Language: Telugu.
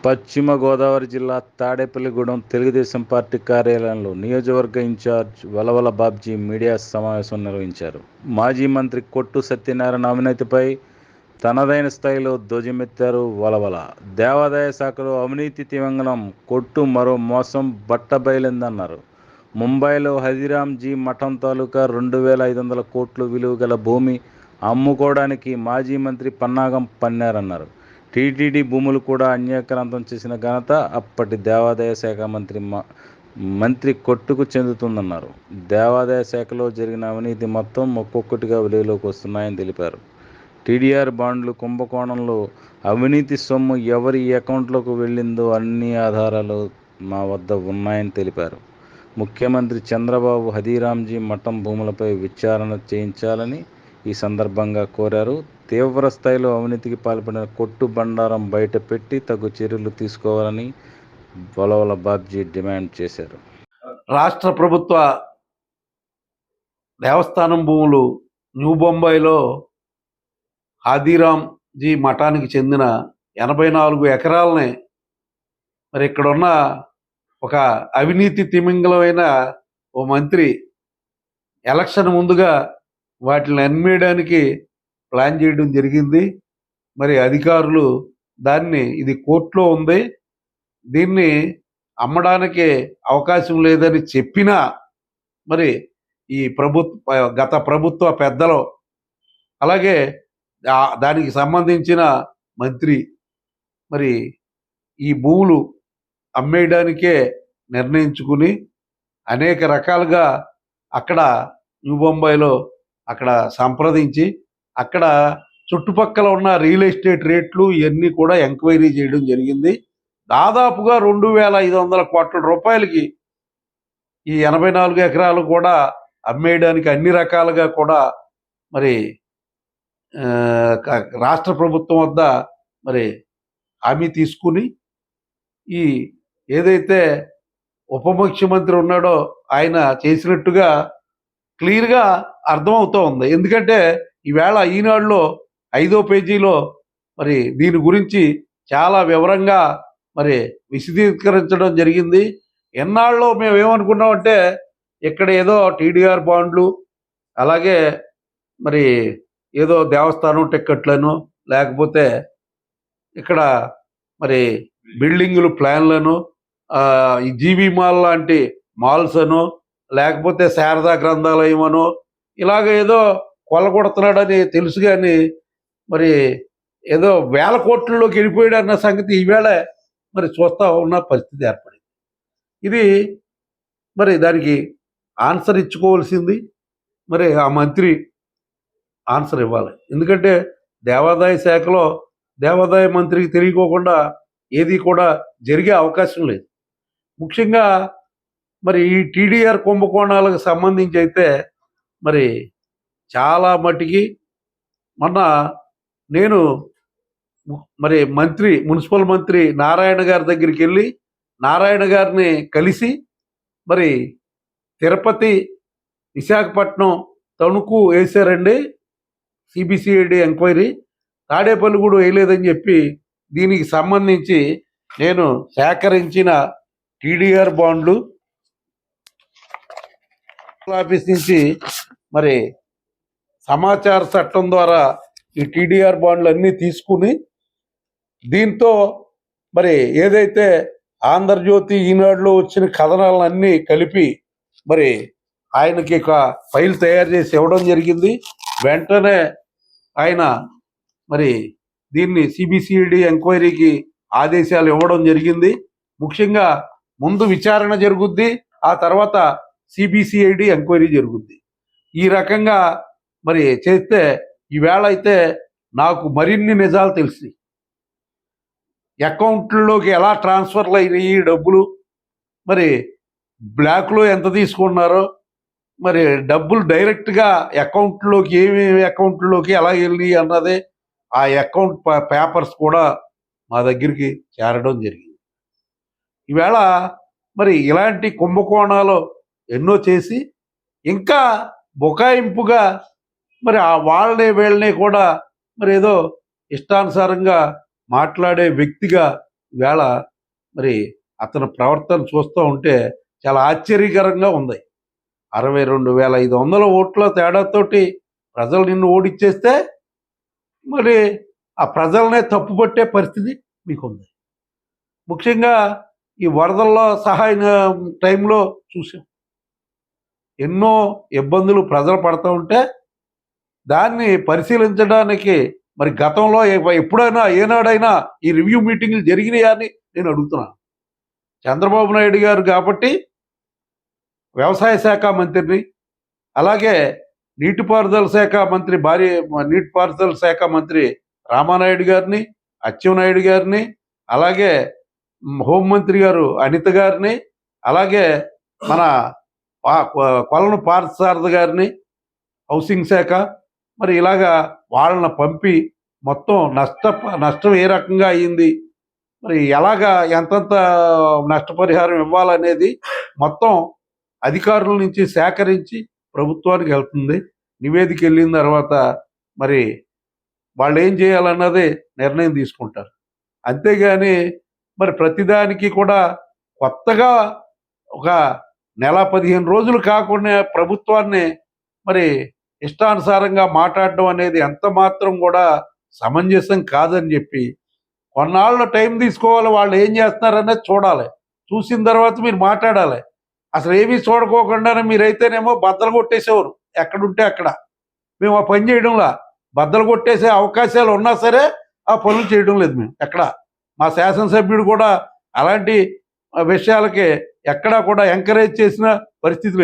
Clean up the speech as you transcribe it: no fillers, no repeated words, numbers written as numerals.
పశ్చిమ గోదావరి జిల్లా తాడేపల్లిగూడెం తెలుగుదేశం పార్టీ కార్యాలయంలో నియోజకవర్గ ఇన్ఛార్జ్ వలవల బాబ్జీ మీడియా సమావేశం నిర్వహించారు. మాజీ మంత్రి కొట్టు సత్యనారాయణ అవినీతిపై తనదైన స్థాయిలో ధ్వజమెత్తారు వలవల. దేవాదాయ శాఖలో అవినీతి తిమింగలం కొట్టు మరో మోసం బట్టబయలిందన్నారు. ముంబైలో హల్దీరామ్జీ మఠం తాలూకా 2,500 కోట్లు విలువ గల భూమి అమ్ముకోవడానికి మాజీ మంత్రి పన్నాగం పన్నారన్నారు. టీటీడీ భూములు కూడా అన్యాక్రాంతం చేసిన ఘనత అప్పటి దేవాదాయ శాఖ మంత్రి కొట్టుకు చెందుతుందన్నారు. దేవాదాయ శాఖలో జరిగిన అవినీతి మొత్తం ఒక్కొక్కటిగా వెలుగులోకి వస్తున్నాయని తెలిపారు. టీడీఆర్ బాండ్లు కుంభకోణంలో అవినీతి సొమ్ము ఎవరి అకౌంట్లోకి వెళ్ళిందో అన్ని ఆధారాలు మా వద్ద ఉన్నాయని తెలిపారు. ముఖ్యమంత్రి చంద్రబాబు హల్దీరామ్జీ మఠం భూములపై విచారణ చేయించాలని ఈ సందర్భంగా కోరారు. తీవ్ర స్థాయిలో అవినీతికి పాల్పడిన కొట్టు బండారం బయట పెట్టి తగు చర్యలు తీసుకోవాలని వలవల బాబ్జీ డిమాండ్ చేశారు. రాష్ట్ర ప్రభుత్వ దేవస్థానం భూములు న్యూ బొంబాయిలో హల్దీరామ్జీ మఠానికి చెందిన 84 ఎకరాలని మరి ఇక్కడున్న ఒక అవినీతి తిమింగలమైన ఓ మంత్రి ఎలక్షన్ ముందుగా వాటిని అమ్మేయడానికి ప్లాన్ చేయడం జరిగింది. మరి అధికారులు దాన్ని ఇది కోర్టులో ఉంది, దీన్ని అమ్మడానికి అవకాశం లేదని చెప్పినా మరి ఈ గత ప్రభుత్వ పెద్దలు అలాగే దానికి సంబంధించిన మంత్రి మరి ఈ భూములు అమ్మేయడానికే నిర్ణయించుకుని అనేక రకాలుగా అక్కడ న్యూ బొంబాయిలో అక్కడ సంప్రదించి అక్కడ చుట్టుపక్కల ఉన్న రియల్ ఎస్టేట్ రేట్లు ఇవన్నీ కూడా ఎంక్వైరీ చేయడం జరిగింది. దాదాపుగా 2,500 కోట్ల రూపాయలకి ఈ 84 ఎకరాలు కూడా అమ్మేయడానికి అన్ని రకాలుగా కూడా మరి రాష్ట్ర ప్రభుత్వం వద్ద మరి హామీ తీసుకుని ఈ ఏదైతే ఉప ముఖ్యమంత్రి ఉన్నాడో ఆయన చేసినట్టుగా క్లియర్గా అర్థమవుతూ ఉంది. ఎందుకంటే ఈవేళ ఈనాడులో 5వ పేజీలో మరి దీని గురించి చాలా వివరంగా మరి విశదీకరించడం జరిగింది. ఎన్నాళ్ళలో మేము ఏమనుకున్నామంటే ఇక్కడ ఏదో టీడీఆర్ బాండ్లు అలాగే మరి ఏదో దేవస్థానం టిక్కెట్లను లేకపోతే ఇక్కడ మరి బిల్డింగులు ప్లాన్లను ఈ జీబీ మాల్ లాంటి మాల్స్ అను లేకపోతే శారదా గ్రంథాలయం అను ఇలాగ ఏదో కొల్లగొడుతున్నాడని తెలుసు, కానీ మరి ఏదో 1,000 కోట్లలోకి వెళ్ళిపోయాడు అన్న సంగతి ఈవేళ మరి చూస్తూ ఉన్న పరిస్థితి ఏర్పడింది. ఇది మరి దానికి ఆన్సర్ ఇచ్చుకోవాల్సింది మరి ఆ మంత్రి ఆన్సర్ ఇవ్వాలి. ఎందుకంటే దేవాదాయ శాఖలో దేవాదాయ మంత్రికి తెలియకోకుండా ఏది కూడా జరిగే అవకాశం లేదు. ముఖ్యంగా మరి ఈ టీడీఆర్ కుంభకోణాలకు సంబంధించి అయితే మరి చాలా మటుకి మొన్న నేను మరి మున్సిపల్ మంత్రి నారాయణ గారి దగ్గరికి వెళ్ళి నారాయణ గారిని కలిసి మరి తిరుపతి, విశాఖపట్నం, తణుకు వేశారండి సిబిసిఐడి ఎంక్వైరీ, తాడేపల్లి కూడా వేయలేదని చెప్పి దీనికి సంబంధించి నేను సేకరించిన టీడీఆర్ బాండ్లు ఆఫీస్ నుంచి మరి సమాచార చట్టం ద్వారా ఈ టీడీఆర్ బాండ్లు అన్నీ తీసుకుని దీంతో మరి ఏదైతే ఆంధ్రజ్యోతి, ఈనాడులో వచ్చిన కథనాలన్నీ కలిపి మరి ఆయనకి ఒక ఫైల్ తయారు చేసి ఇవ్వడం జరిగింది. వెంటనే ఆయన మరి దీన్ని సిబిసిఐడి ఎంక్వైరీకి ఆదేశాలు ఇవ్వడం జరిగింది. ముఖ్యంగా ముందు విచారణ జరుగుద్ది, ఆ తర్వాత సిబిసిఐడి ఎంక్వైరీ జరుగుద్ది. ఈ రకంగా మరి చేస్తే ఈవేళ అయితే నాకు మరిన్ని నిజాలు తెలిసి అకౌంట్లలోకి ఎలా ట్రాన్స్ఫర్లు అయినాయి డబ్బులు, మరి బ్లాక్లో ఎంత తీసుకున్నారో, మరి డబ్బులు డైరెక్ట్గా అకౌంట్లోకి ఏమేమి అకౌంట్లోకి ఎలా వెళ్ళినాయి అన్నదే ఆ అకౌంట్ పేపర్స్ కూడా మా దగ్గరికి చేరడం జరిగింది. ఈవేళ మరి ఇలాంటి కుంభకోణాలు ఎన్నో చేసి ఇంకా బుకాయింపుగా మరి ఆ వాళ్ళనే వీళ్ళనే కూడా మరి ఏదో ఇష్టానుసారంగా మాట్లాడే వ్యక్తిగా ఈవేళ మరి అతని ప్రవర్తన చూస్తూ ఉంటే చాలా ఆశ్చర్యకరంగా ఉంది. 62,500 ఓట్ల తేడాతోటి ప్రజలు నిన్ను ఓడిచ్చేస్తే మరి ఆ ప్రజలనే తప్పుపట్టే పరిస్థితి మీకుంది. ముఖ్యంగా ఈ వరదల్లో సహాయ టైంలో చూసాం. ఎన్నో ఇబ్బందులు ప్రజలు పడతా ఉంటే దాన్ని పరిశీలించడానికి మరి గతంలో ఎప్పుడైనా ఏనాడైనా ఈ రివ్యూ మీటింగ్లు జరిగినాయా అని నేను అడుగుతున్నాను. చంద్రబాబు నాయుడు గారు కాబట్టి వ్యవసాయ శాఖ మంత్రిని, అలాగే నీటిపారుదల శాఖ మంత్రి నీటిపారుదల శాఖ మంత్రి రామానాయుడు గారిని, అచ్చెన్నాయుడు గారిని, అలాగే హోంమంత్రి గారు అనిత గారిని, అలాగే మన కొలను పార్థసారథి గారిని హౌసింగ్ శాఖ, మరి ఇలాగా వాళ్ళని పంపి మొత్తం నష్టం ఏ రకంగా అయ్యింది, మరి ఎలాగా ఎంతంత నష్టపరిహారం ఇవ్వాలనేది మొత్తం అధికారుల నుంచి సేకరించి ప్రభుత్వానికి వెళ్తుంది. నివేదిక వెళ్ళిన తర్వాత మరి వాళ్ళు ఏం చేయాలన్నది నిర్ణయం తీసుకుంటారు. అంతేగాని మరి ప్రతిదానికి కూడా కొత్తగా ఒక నెల 15 రోజులు కాకుండా ప్రభుత్వాన్ని మరి ఇష్టానుసారంగా మాట్లాడడం అనేది ఎంత మాత్రం కూడా సమంజసం కాదని చెప్పి కొన్నాళ్ళు టైం తీసుకోవాలి. వాళ్ళు ఏం చేస్తున్నారనేది చూడాలి. చూసిన తర్వాత మీరు మాట్లాడాలి. అసలు ఏమీ చూడకోకుండానే మీరైతేనేమో బద్దలు కొట్టేసేవారు ఎక్కడుంటే అక్కడ. మేము ఆ పని చేయడంలా, బద్దలు కొట్టేసే అవకాశాలు ఉన్నా సరే ఆ పనులు చేయడం లేదు మేము ఎక్కడ. మా శాసనసభ్యుడు కూడా అలాంటి విషయాలకి ఎక్కడా కూడా ఎంకరేజ్ చేసిన పరిస్థితి లేదు.